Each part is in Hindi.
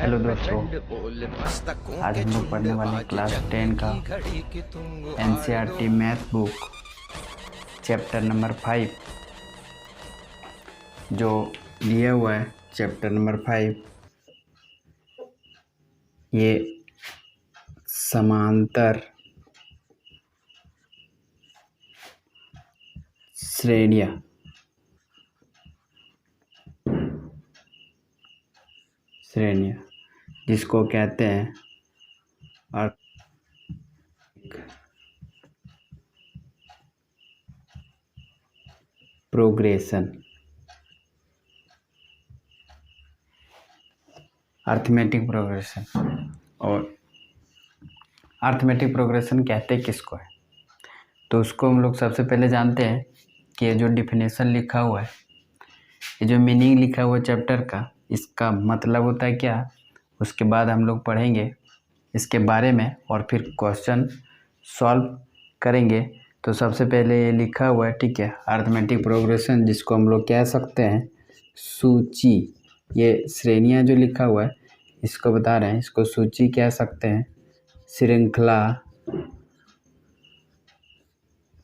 हेलो दोस्तों, आज हम लोग पढ़ने वाले क्लास 10 का NCERT math book chapter number 5 जो दिया हुआ है। चैप्टर नंबर 5 ये समांतर श्रेणियाँ जिसको कहते हैं प्रोग्रेशन, अर्थमेटिक प्रोग्रेशन। और अर्थमेटिक प्रोग्रेशन कहते किसको है, तो उसको हम लोग सबसे पहले जानते हैं कि ये जो डिफिनेशन लिखा हुआ है, ये जो मीनिंग लिखा हुआ है चैप्टर का, इसका मतलब होता है क्या। उसके बाद हम लोग पढ़ेंगे इसके बारे में और फिर क्वेश्चन सॉल्व करेंगे। तो सबसे पहले ये लिखा हुआ है, ठीक है, अर्थमेटिक प्रोग्रेशन, जिसको हम लोग कह सकते हैं सूची। ये श्रेणियाँ जो लिखा हुआ है इसको बता रहे हैं, इसको सूची कह सकते हैं, श्रृंखला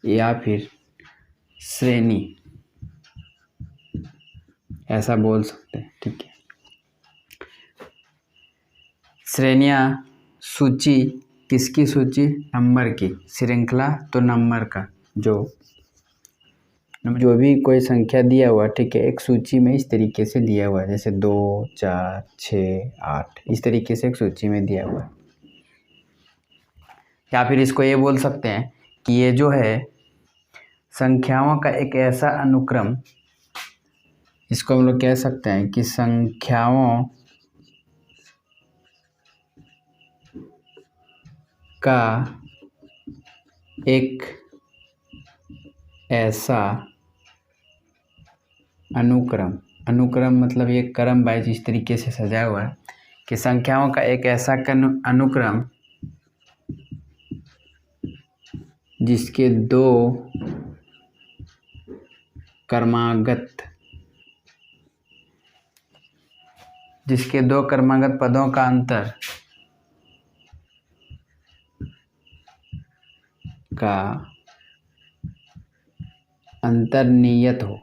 या फिर श्रेणी, ऐसा बोल सकते हैं, ठीक है। श्रेणियाँ, सूची, किसकी सूची? नंबर की। श्रृंखला तो नंबर का, जो भी कोई संख्या दिया हुआ, ठीक है, एक सूची में इस तरीके से दिया हुआ है, जैसे 2, 4, 6, 8, इस तरीके से एक सूची में दिया हुआ है। या फिर इसको ये बोल सकते हैं कि ये जो है संख्याओं का एक ऐसा अनुक्रम, इसको हम लोग कह सकते हैं कि संख्याओं का एक ऐसा अनुक्रम मतलब ये क्रम वाइज इस तरीके से सजा हुआ है कि संख्याओं का एक ऐसा अनुक्रम जिसके दो क्रमागत पदों का अंतर नियत हो।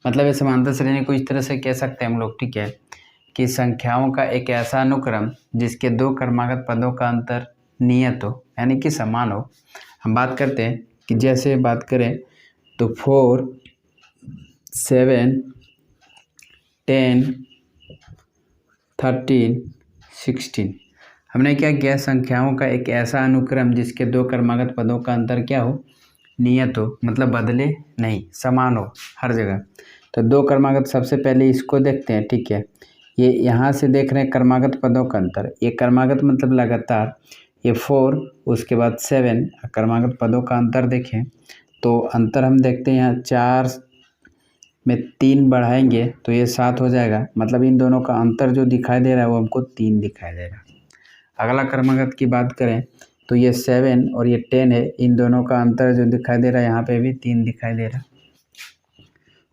मतलब ये समांतर श्रेणी को इस तरह से कह सकते हैं हम लोग, ठीक है, कि संख्याओं का एक ऐसा अनुक्रम जिसके दो क्रमागत पदों का अंतर नियत हो, यानी कि समान हो। हम बात करते हैं कि जैसे बात करें तो 4, 7, 10, 13, 16, हमने क्या किया, संख्याओं का एक ऐसा अनुक्रम जिसके दो क्रमागत पदों का अंतर क्या हो, नियत हो, मतलब बदले नहीं, समान हो हर जगह। तो दो क्रमागत, सबसे पहले इसको देखते हैं, ठीक है। ये यहाँ से देख रहे हैं क्रमागत पदों का अंतर, ये क्रमागत मतलब लगातार, ये 4, उसके बाद 7, क्रमागत पदों का अंतर देखें तो अंतर हम देखते हैं यहाँ 4 में 3 बढ़ाएंगे तो ये 7 हो जाएगा, मतलब इन दोनों का अंतर जो दिखाई दे रहा है वो हमको 3 दिखाई दे रहा है। अगला क्रमागत की बात करें तो ये 7 और ये 10 है, इन दोनों का अंतर जो दिखाई दे रहा है यहाँ पे भी 3 दिखाई दे रहा है।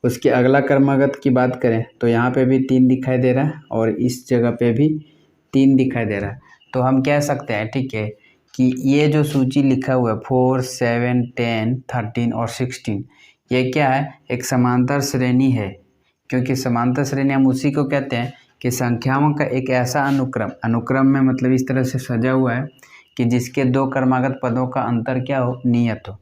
उसके अगला क्रमागत की बात करें तो यहाँ पे भी 3 दिखाई दे रहा है और इस जगह पे भी 3 दिखाई दे रहा है। तो हम कह सकते हैं, ठीक है, कि ये जो सूची लिखा हुआ है 4, 7, 10, 13 और 16, ये क्या है, एक समांतर श्रेणी है। क्योंकि समांतर श्रेणी हम उसी को कहते हैं कि संख्याओं का एक ऐसा अनुक्रम में मतलब इस तरह से सजा हुआ है कि जिसके दो क्रमागत पदों का अंतर क्या हो, नियत हो।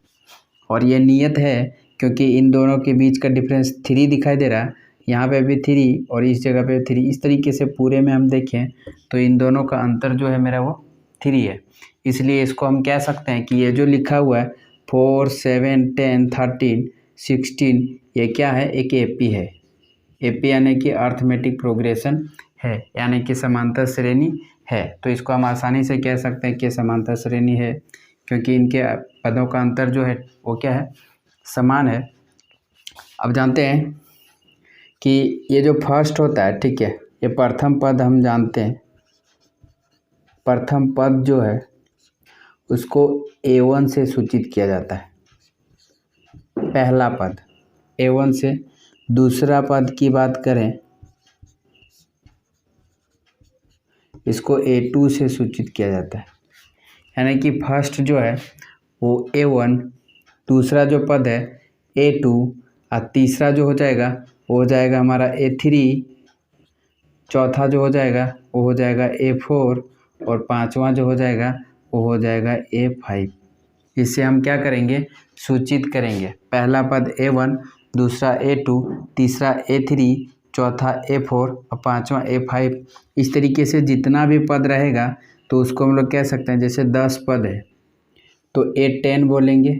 और ये नियत है क्योंकि इन दोनों के बीच का डिफरेंस 3 दिखाई दे रहा है, यहाँ पे भी 3 और इस जगह पे 3, इस तरीके से पूरे में हम देखें तो इन दोनों का अंतर जो है मेरा वो 3 है। इसलिए इसको हम कह सकते हैं कि ये जो लिखा हुआ है 4, 7, 10, 13, 16, ये क्या है, एक एपी है। एपी यानी कि अर्थमेटिक प्रोग्रेशन है, यानी कि समांतर श्रेणी है। तो इसको हम आसानी से कह सकते हैं कि समांतर श्रेणी है क्योंकि इनके पदों का अंतर जो है वो क्या है, समान है। अब जानते हैं कि ये जो फर्स्ट होता है, ठीक है, ये प्रथम पद हम जानते हैं। प्रथम पद जो है उसको A1 से सूचित किया जाता है, पहला पद A1 से। दूसरा पद की बात करें इसको A2 से सूचित किया जाता है। यानी कि फर्स्ट जो है वो A1, दूसरा जो पद है A2 और तीसरा जो हो जाएगा वो हो जाएगा हमारा A3, चौथा जो हो जाएगा वो हो जाएगा A4 और पांचवा जो हो जाएगा वो हो जाएगा A5। इससे हम क्या करेंगे, सूचित करेंगे। पहला पद A1, दूसरा A2, तीसरा A3, चौथा A4 और पांचवा A5। इस तरीके से जितना भी पद रहेगा तो उसको हम लोग कह सकते हैं, जैसे 10 पद है तो A10 बोलेंगे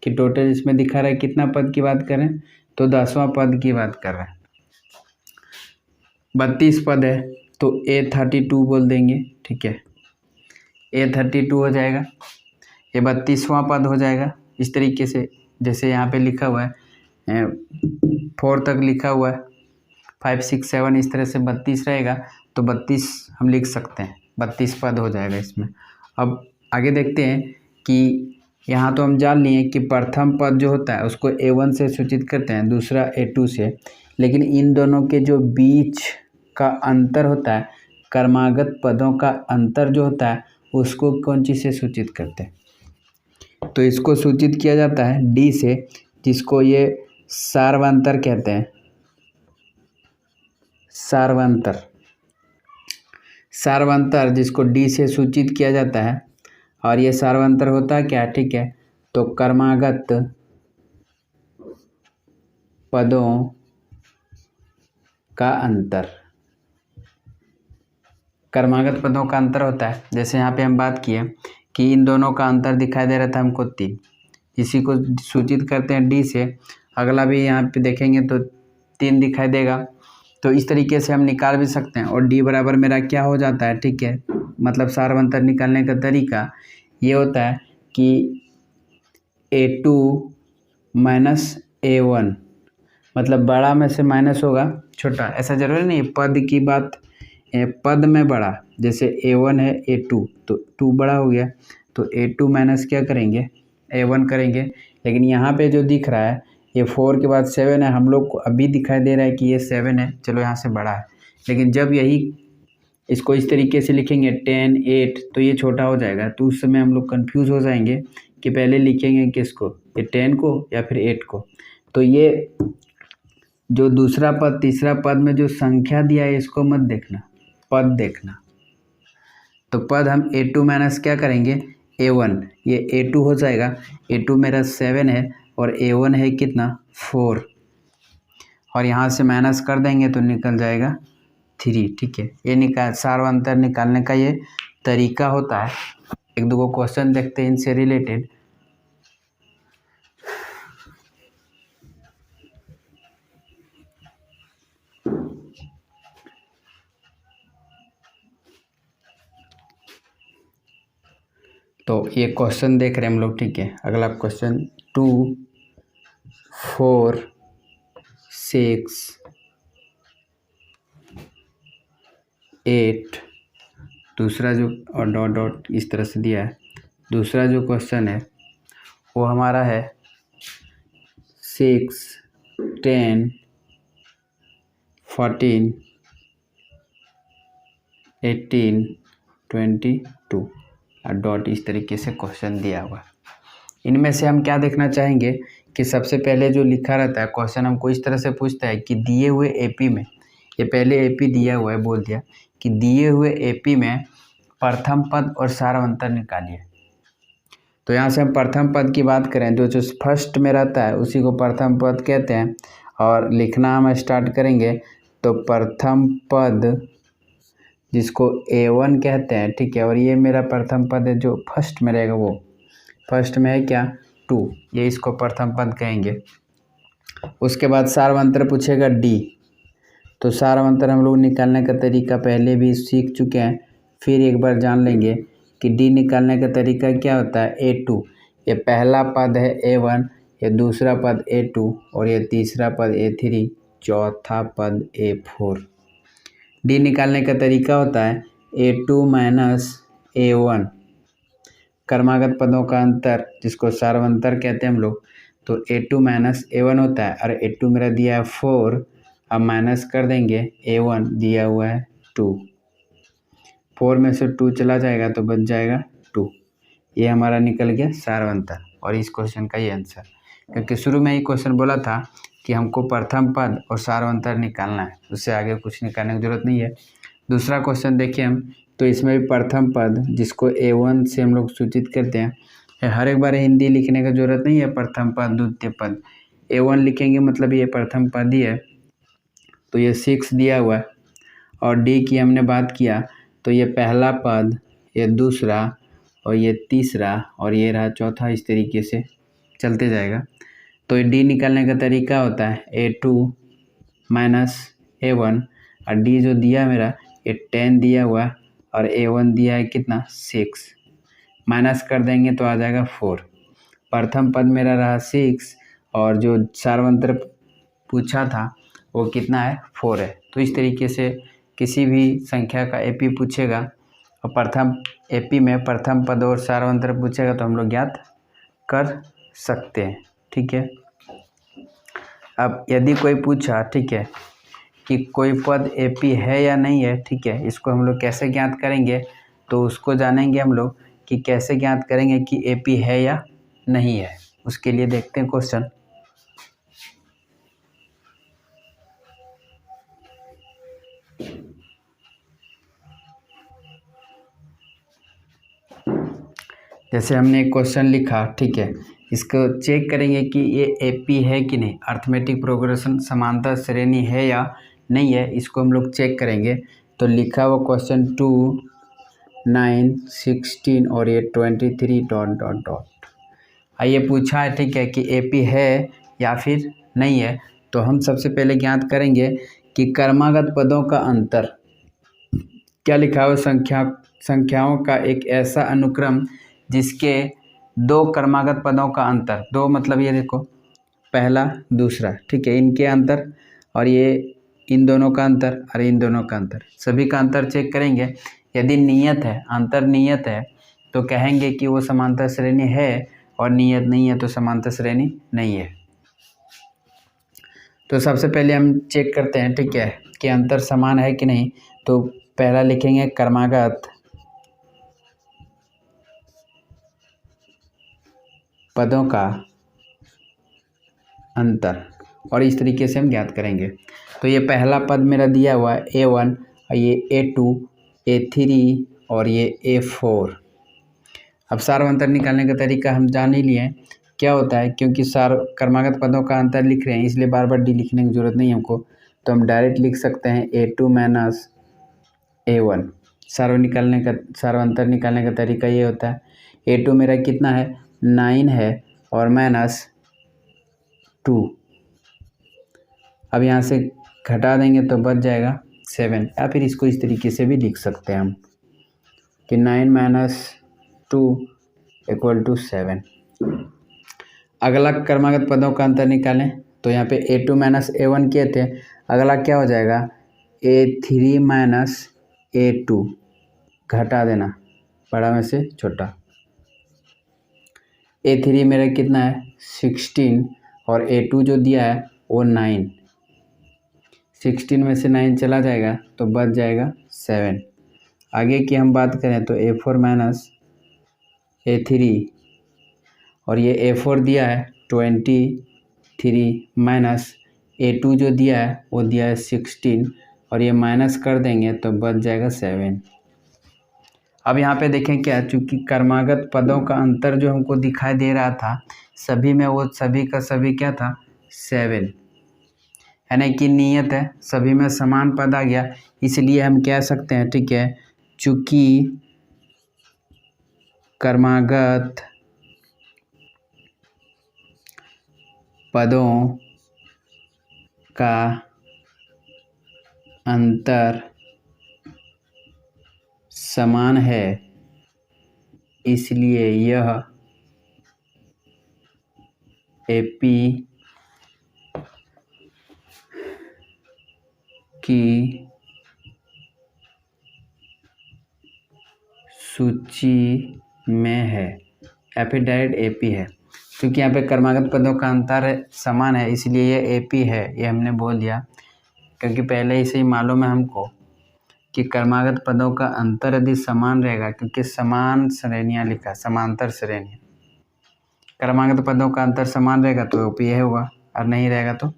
कि टोटल इसमें दिखा रहा है कितना पद की बात कर रहे हैं, तो 10वां पद की बात कर रहे हैं। 32 पद है तो A32 बोल देंगे, ठीक है, A32 हो जाएगा, ये 32वां पद हो जाएगा। इस तरीके से जैसे यहाँ पे लिखा हुआ है 4 तक लिखा हुआ है, 5, 6, 7 इस तरह से 32 रहेगा तो 32 हम लिख सकते हैं, 32 पद हो जाएगा इसमें। अब आगे देखते हैं कि यहाँ तो हम जान लिए कि प्रथम पद जो होता है उसको A1 से सूचित करते हैं, दूसरा A2 से, लेकिन इन दोनों के जो बीच का अंतर होता है, क्रमागत पदों का अंतर जो होता है उसको कौन चीज़ से सूचित करते हैं, तो इसको सूचित किया जाता है D से, जिसको ये सार्वंतर कहते हैं। सार्वंतर जिसको D से सूचित किया जाता है, और ये सार्वंतर होता है क्या, ठीक है, तो क्रमागत पदों का अंतर, क्रमागत पदों का अंतर होता है। जैसे यहाँ पे हम बात किए कि इन दोनों का अंतर दिखाई दे रहा था हमको 3, इसी को सूचित करते हैं D से। अगला भी यहाँ पे देखेंगे तो 3 दिखाई देगा, तो इस तरीके से हम निकाल भी सकते हैं। और D बराबर मेरा क्या हो जाता है, ठीक है, मतलब सार्वंतर निकालने का तरीका ये होता है कि A2 माइनस A1, मतलब बड़ा में से माइनस होगा छोटा, ऐसा जरूरी नहीं पद की बात, पद में बड़ा, जैसे A1 है A2 तो 2 बड़ा हो गया तो A2 माइनस क्या करेंगे, A1 करेंगे। लेकिन यहाँ पे जो दिख रहा है ये 4 के बाद 7 है, हम लोग को अभी दिखाई दे रहा है कि ये 7 है, चलो यहाँ से बड़ा है। लेकिन जब यही इसको इस तरीके से लिखेंगे 10, 8 तो ये छोटा हो जाएगा, तो उस समय हम लोग कन्फ्यूज़ हो जाएंगे कि पहले लिखेंगे किसको, ये 10 को या फिर 8 को। तो ये जो दूसरा पद तीसरा पद में जो संख्या दिया है इसको मत देखना, पद देखना। तो पद हम A2 माइनस क्या करेंगे, A1, ये A2 हो जाएगा, A2 मेरा 7 है और A1 है कितना, 4, और यहाँ से माइनस कर देंगे तो निकल जाएगा 3, ठीक है। ये सार्वंतर निकालने का ये तरीका होता है। एक दो क्वेश्चन देखते हैं इनसे रिलेटेड। तो ये क्वेश्चन देख रहे हैं हम लोग, ठीक है। अगला क्वेश्चन 2, 4, 6, 8, दूसरा जो और डॉट डॉट इस तरह से दिया है। दूसरा जो क्वेश्चन है वो हमारा है 6, 10, 14, 18, 22 और डॉट इस तरीके से क्वेश्चन दिया हुआ है। इनमें से हम क्या देखना चाहेंगे कि सबसे पहले जो लिखा रहता है क्वेश्चन हमको इस तरह से पूछता है कि दिए हुए AP में, ये पहले AP दिया हुआ है, बोल दिया कि दिए हुए AP में प्रथम पद और सार्वंतर निकालिए। तो यहाँ से हम प्रथम पद की बात करें तो जो फर्स्ट में रहता है उसी को प्रथम पद कहते हैं, और लिखना हम स्टार्ट करेंगे तो प्रथम पद जिसको A1 कहते हैं, ठीक है, और ये मेरा प्रथम पद है जो फर्स्ट में रहेगा, वो फर्स्ट में है क्या, 2, ये इसको प्रथम पद कहेंगे। उसके बाद सार्वंतर पूछेगा D, तो सार्वंतर हम लोग निकालने का तरीका पहले भी सीख चुके हैं, फिर एक बार जान लेंगे कि D निकालने का तरीका क्या होता है। A2, ये पहला पद है A1, ये दूसरा पद A2 और ये तीसरा पद A3, चौथा पद A4। D निकालने का तरीका होता है A2 माइनस A1, क्रमागत पदों का अंतर जिसको सार्वंतर कहते हैं हम लोग। तो A2 माइनस A1 होता है, और A2 मेरा दिया है 4, अब माइनस कर देंगे A1 दिया हुआ है 2, 4 में से 2 चला जाएगा तो बच जाएगा 2। ये हमारा निकल गया सार्वंतर और इस क्वेश्चन का ये आंसर। क्योंकि शुरू में ही क्वेश्चन बोला था कि हमको प्रथम पद और सार्वंतर निकालना है, उससे आगे कुछ निकालने की जरूरत नहीं है। दूसरा क्वेश्चन देखिए हम, तो इसमें भी प्रथम पद जिसको A1 से हम लोग सूचित करते हैं, हर एक बार हिंदी लिखने का जरूरत नहीं है। प्रथम पद द्वितीय पद A1 लिखेंगे मतलब ये प्रथम पद ही है। तो ये 6 दिया हुआ है और D की हमने बात किया तो ये पहला पद, ये दूसरा और ये तीसरा और ये रहा चौथा, इस तरीके से चलते जाएगा। तो ये D निकालने का तरीका होता है A2 माइनस A1 और D जो दिया मेरा ये 10 दिया हुआ है और A1 दिया है कितना 6, माइनस कर देंगे तो आ जाएगा 4। प्रथम पद मेरा रहा 6 और जो सार्वंतर पूछा था वो कितना है 4 है। तो इस तरीके से किसी भी संख्या का एपी पूछेगा और प्रथम एपी में प्रथम पद और सार्वंतर पूछेगा तो हम लोग ज्ञात कर सकते हैं। ठीक है, अब यदि कोई पूछा ठीक है कि कोई पद एपी है या नहीं है, ठीक है, इसको हम लोग कैसे ज्ञात करेंगे, तो उसको जानेंगे हम लोग कि कैसे ज्ञात करेंगे कि एपी है या नहीं है। उसके लिए देखते हैं क्वेश्चन। जैसे हमने एक क्वेश्चन लिखा, ठीक है, इसको चेक करेंगे कि ये एपी है कि नहीं, अर्थमेटिक प्रोग्रेशन समांतर श्रेणी है या नहीं है, इसको हम लोग चेक करेंगे। तो लिखा हुआ क्वेश्चन 2, 9, 16 और ये 23 डॉट डॉट डॉट। ये पूछा है ठीक है कि एपी है या फिर नहीं है। तो हम सबसे पहले ज्ञात करेंगे कि क्रमागत पदों का अंतर। क्या लिखा हुआ, संख्याओं का एक ऐसा अनुक्रम जिसके दो क्रमागत पदों का अंतर, दो मतलब ये देखो पहला दूसरा, ठीक है, इनके अंतर और ये इन दोनों का अंतर और इन दोनों का अंतर, सभी का अंतर चेक करेंगे। यदि नियत है, अंतर नियत है तो कहेंगे कि वो समांतर श्रेणी है, और नियत नहीं है तो समांतर श्रेणी नहीं है। तो सबसे पहले हम चेक करते हैं ठीक है कि अंतर समान है कि नहीं। तो पहला लिखेंगे क्रमागत पदों का अंतर, और इस तरीके से हम ज्ञात करेंगे। तो ये पहला पद मेरा दिया हुआ है A1 और ये A2, A3 और ये A4। अब सार्वंतर निकालने का तरीका हम जान ही लिए क्या होता है, क्योंकि क्रमागत पदों का अंतर लिख रहे हैं इसलिए बार बार डी लिखने की जरूरत नहीं है हमको। तो हम डायरेक्ट लिख सकते हैं A2 माइनस A1। सार्वंतर निकालने का तरीका ये होता है, A2 मेरा कितना है 9 है और माइनस 2। अब यहाँ से घटा देंगे तो बच जाएगा 7, या फिर इसको इस तरीके से भी लिख सकते हैं हम कि 9 माइनस 2 इक्वल टू 7। अगला क्रमागत पदों का अंतर निकालें तो यहाँ पे A2 माइनस A1 किए थे, अगला क्या हो जाएगा A3 माइनस A2, घटा देना बड़ा में से छोटा। A3 मेरा कितना है 16 और A2 जो दिया है वो 9, 16 में से 9 चला जाएगा तो बच जाएगा 7। आगे की हम बात करें तो A4 माइनस A3 और ये A4 दिया है 23 माइनस A2 जो दिया है वो दिया है 16 और ये माइनस कर देंगे तो बच जाएगा 7। अब यहाँ पे देखें क्या, चूँकि क्रमागत पदों का अंतर जो हमको दिखाई दे रहा था सभी में, वो सभी का सभी क्या था 7, यानी कि नियत है, सभी में समान पद आ गया। इसलिए हम कह सकते हैं ठीक है, चूँकि क्रमागत पदों का अंतर समान है इसलिए यह एपी की सूची में है, या फिर डायरेक्ट एपी है। क्योंकि यहाँ पे क्रमागत पदों का अंतर समान है इसलिए ये एपी है, ये हमने बोल दिया क्योंकि पहले ही से ही मालूम है हमको कि क्रमागत पदों का अंतर यदि समान रहेगा, क्योंकि समान श्रेणियाँ लिखा, समांतर श्रेणी, क्रमागत पदों का अंतर समान रहेगा तो यह होगा, और नहीं रहेगा तो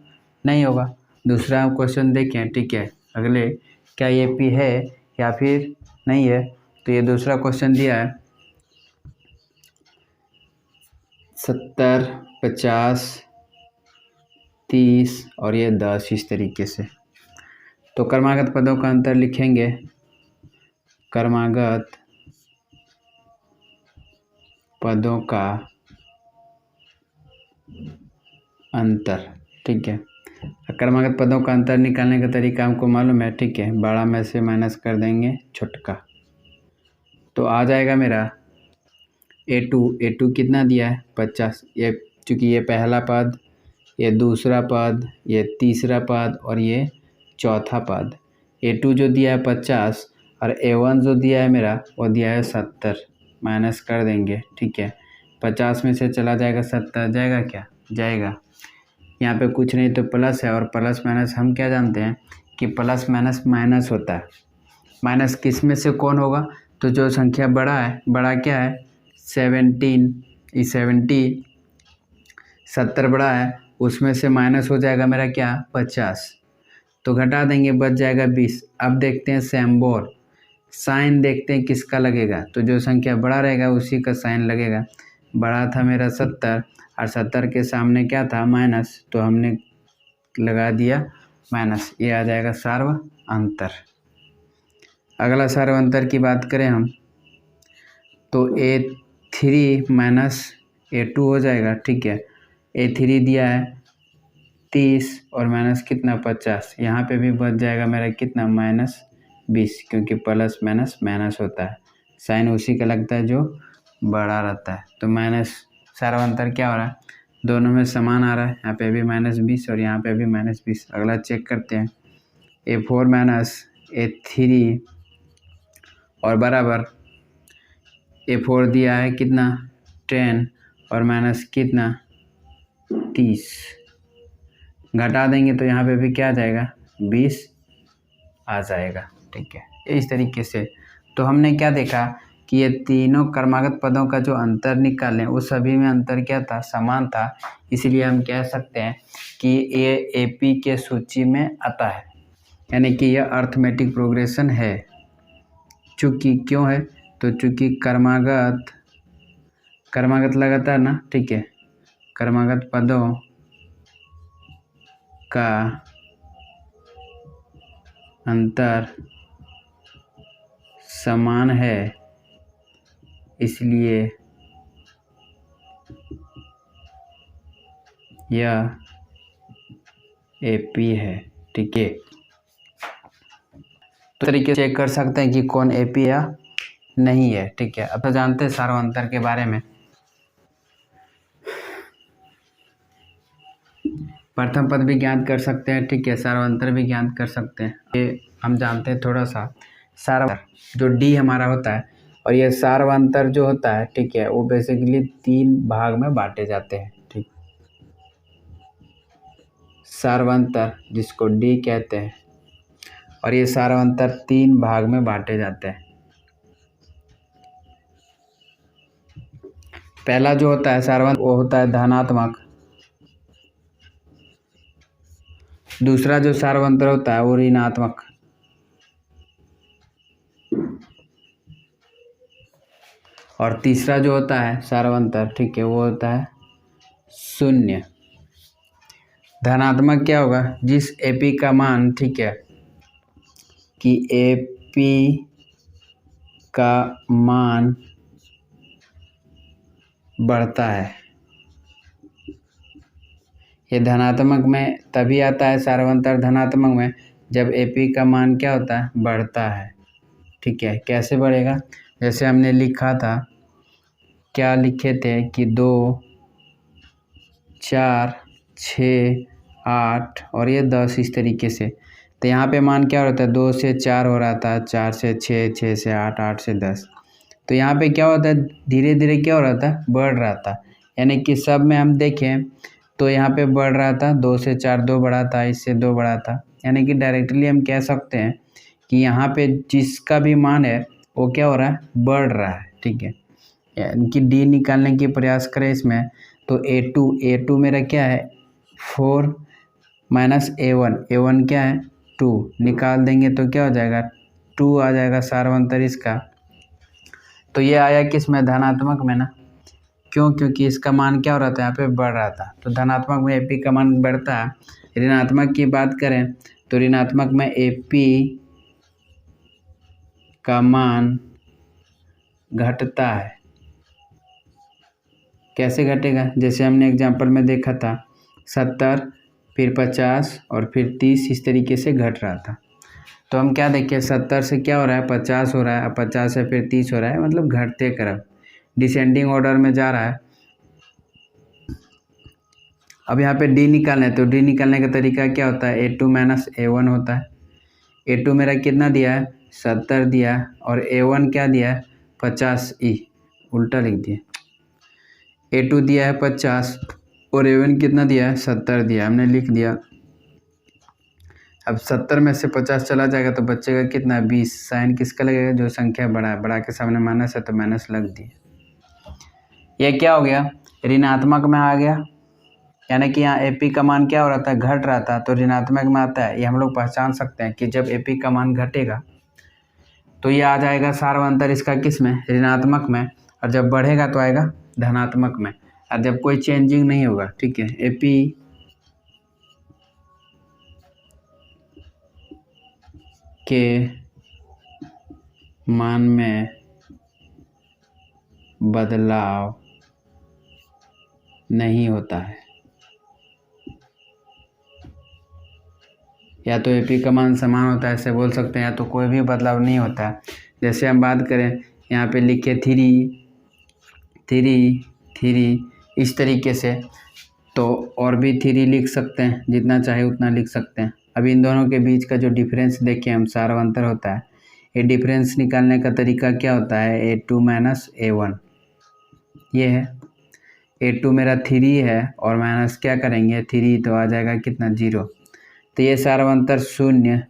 नहीं होगा। दूसरा क्वेश्चन देखें, ठीक है, अगले, क्या ये पी है या फिर नहीं है। तो ये दूसरा क्वेश्चन दिया है 70, 50, 30 और ये 10, इस तरीके से। तो क्रमागत पदों का अंतर लिखेंगे, क्रमागत पदों का अंतर, ठीक है। क्रमागत पदों का अंतर निकालने का तरीका हमको मालूम है, ठीक है। बड़ा में से माइनस कर देंगे छोटका, तो आ जाएगा मेरा A2 कितना दिया है 50। ये चूँकि ये पहला पद, ये दूसरा पद, ये तीसरा पद और ये चौथा पद। A2 जो दिया है 50 और A1 जो दिया है मेरा वो दिया है 70, माइनस कर देंगे, ठीक है। 50 में से चला जाएगा 70, जाएगा क्या, जाएगा। यहाँ पे कुछ नहीं तो प्लस है, और प्लस माइनस हम क्या जानते हैं कि प्लस माइनस माइनस होता है। माइनस किस में से कौन होगा, तो जो संख्या बड़ा है, बड़ा क्या है 17, 70 बड़ा है, उसमें से माइनस हो जाएगा मेरा क्या 50, तो घटा देंगे, बच जाएगा 20। अब देखते हैं सिंबल, साइन देखते हैं किसका लगेगा, तो जो संख्या बड़ा रहेगा उसी का साइन लगेगा। बड़ा था मेरा 70 और 70 के सामने क्या था माइनस, तो हमने लगा दिया माइनस, ये आ जाएगा सार्वअंतर। अगला सार्वअंतर की बात करें हम, तो A3 माइनस A2 हो जाएगा, ठीक है। A3 दिया है 30 और माइनस कितना 50, यहाँ पे भी बच जाएगा मेरा कितना -20, क्योंकि प्लस माइनस माइनस होता है, साइन उसी का लगता है जो बड़ा रहता है। तो माइनस, सार्वअंतर क्या हो रहा है, दोनों में समान आ रहा है, यहाँ पे भी -20 और यहाँ पे भी -20। अगला चेक करते हैं, A4 माइनस A3 और बराबर A4 दिया है कितना 10 और माइनस कितना 30, घटा देंगे तो यहाँ पे भी क्या आ जाएगा 20 आ जाएगा, ठीक है। इस तरीके से तो हमने क्या देखा कि ये तीनों क्रमागत पदों का जो अंतर निकालें उस सभी में अंतर क्या था, समान था। इसलिए हम कह सकते हैं कि ये AP के सूची में आता है, यानी कि यह अर्थमेटिक प्रोग्रेशन है। चूँकि क्यों है, तो चूँकि क्रमागत लगातार ना, ठीक है, क्रमागत पदों का अंतर समान है, इसलिए यह AP है, ठीक है। तो तरीके से चेक कर सकते हैं कि कौन AP या नहीं है, ठीक है। अब तो जानते हैं सार्वअंतर के बारे में। प्रथम पद भी ज्ञात कर सकते हैं, ठीक है, सार्वअंतर भी ज्ञात कर सकते हैं। ये हम जानते हैं थोड़ा सा सार्वअंतर जो D हमारा होता है, और ये सार्वअंतर जो होता है, ठीक है, वो बेसिकली 3 भाग में बांटे जाते हैं, ठीक। सार्वअंतर जिसको D कहते हैं, और ये सार्वअंतर 3 भाग में बांटे जाते हैं। पहला जो होता है सार्वअंतर वो होता है धनात्मक, दूसरा जो सार्वअंतर होता है वो ऋणात्मक, और तीसरा जो होता है सार्वअंतर, ठीक है, वो होता है शून्य। धनात्मक क्या होगा, जिस AP का मान, ठीक है, कि AP का मान बढ़ता है, ये धनात्मक में तभी आता है सार्वअंतर धनात्मक में जब AP का मान क्या होता है, बढ़ता है, ठीक है। कैसे बढ़ेगा, जैसे हमने लिखा था, क्या लिखे थे कि 2, 4, 6, 8 और ये 10, इस तरीके से। तो यहाँ पे मान क्या हो रहा था, 2 से 4 हो रहा था, 4 से 6, 6 से 8, 8 से 10। तो यहाँ पे क्या होता है, धीरे धीरे क्या हो रहा था, बढ़ रहा था, यानी कि सब में हम देखें तो यहाँ पे बढ़ रहा था, 2 से 4 2 बढ़ा था, इससे 2 बढ़ा था, यानी कि डायरेक्टली हम कह सकते हैं कि यहाँ पे जिसका भी मान है वो क्या हो रहा है, बढ़ रहा है। ठीक है, इनकी डी निकालने की प्रयास करें इसमें, तो A2 मेरा क्या है 4 माइनस A1 क्या है 2, निकाल देंगे तो क्या हो जाएगा 2 आ जाएगा सार्वंतर इसका। तो ये आया किस में, धनात्मक में ना, क्यों, क्योंकि इसका मान क्या हो रहा था यहाँ पे बढ़ रहा था। तो धनात्मक में AP का मान बढ़ता है। ऋणात्मक की बात करें तो ऋणात्मक में AP का मान घटता है। कैसे घटेगा, जैसे हमने एग्जाम्पल में देखा था 70 फिर 50 और फिर 30 इस तरीके से घट रहा था। तो हम क्या देखें, 70 से क्या हो रहा है 50 हो रहा है, अब 50 से फिर 30 हो रहा है, मतलब घटते क्रम डिसेंडिंग ऑर्डर में जा रहा है। अब यहाँ पे डी निकालना है, तो डी निकालने का तरीका क्या होता है, A2 माइनस A1 होता है। A2 मेरा कितना दिया है 70 दिया, और A1 क्या दिया है 50, उल्टा लिख दिया, A2 दिया है 50 और A1 कितना दिया है 70 दिया, हमने लिख दिया। अब 70 में से 50 चला जाएगा तो बचेगा कितना 20, साइन किसका लगेगा, जो संख्या बड़ा है, बड़ा के सामने माइनस है तो माइनस लग दिया। ये क्या हो गया, ऋणात्मक में आ गया, यानी कि यहाँ AP का मान क्या हो रहा था, घट रहा था, तो ऋणात्मक में आता है। ये हम लोग पहचान सकते हैं कि जब AP का मान घटेगा तो ये आ जाएगा सार्वंतर इसका किस में, ऋणात्मक में, और जब बढ़ेगा तो आएगा धनात्मक में, और जब कोई चेंजिंग नहीं होगा। ठीक है, AP के मान में बदलाव नहीं होता है, या तो AP का मान समान होता है ऐसे बोल सकते हैं, या तो कोई भी बदलाव नहीं होता है। जैसे हम बात करें यहाँ पे लिखे 3 इस तरीके से, तो और भी 3 लिख सकते हैं, जितना चाहे उतना लिख सकते हैं। अब इन दोनों के बीच का जो डिफरेंस देखें हम, सार्वंतर होता है। ये डिफरेंस निकालने का तरीका क्या होता है, A2 माइनस A1, ये है A2 मेरा 3 है और माइनस क्या करेंगे 3, तो आ जाएगा कितना 0। तो ये सार्वंतर शून्य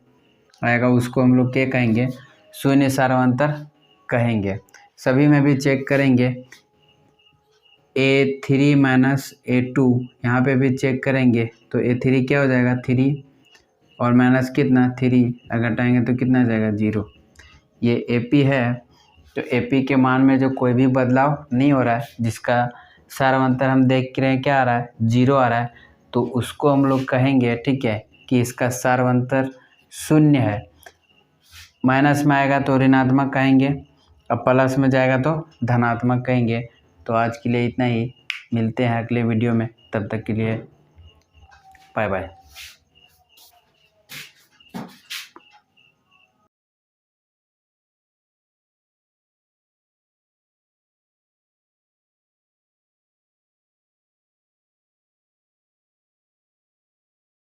आएगा, उसको हम लोग क्या कहेंगे, शून्य सार्वंतर कहेंगे। सभी में भी चेक करेंगे, A3 माइनस A2 यहाँ पे भी चेक करेंगे, तो A3 क्या हो जाएगा 3 और माइनस कितना 3, अगर घटाएंगे तो कितना जाएगा 0। ये AP है, तो AP के मान में जो कोई भी बदलाव नहीं हो रहा है, जिसका सार्वंतर हम देख रहे हैं क्या आ रहा है 0 आ रहा है, तो उसको हम लोग कहेंगे, ठीक है, कि इसका सार्वंतर शून्य है। माइनस में आएगा तो ऋणात्मक कहेंगे, अब प्लस में जाएगा तो धनात्मक कहेंगे। तो आज के लिए इतना ही, मिलते हैं अगले वीडियो में, तब तक के लिए बाय बाय।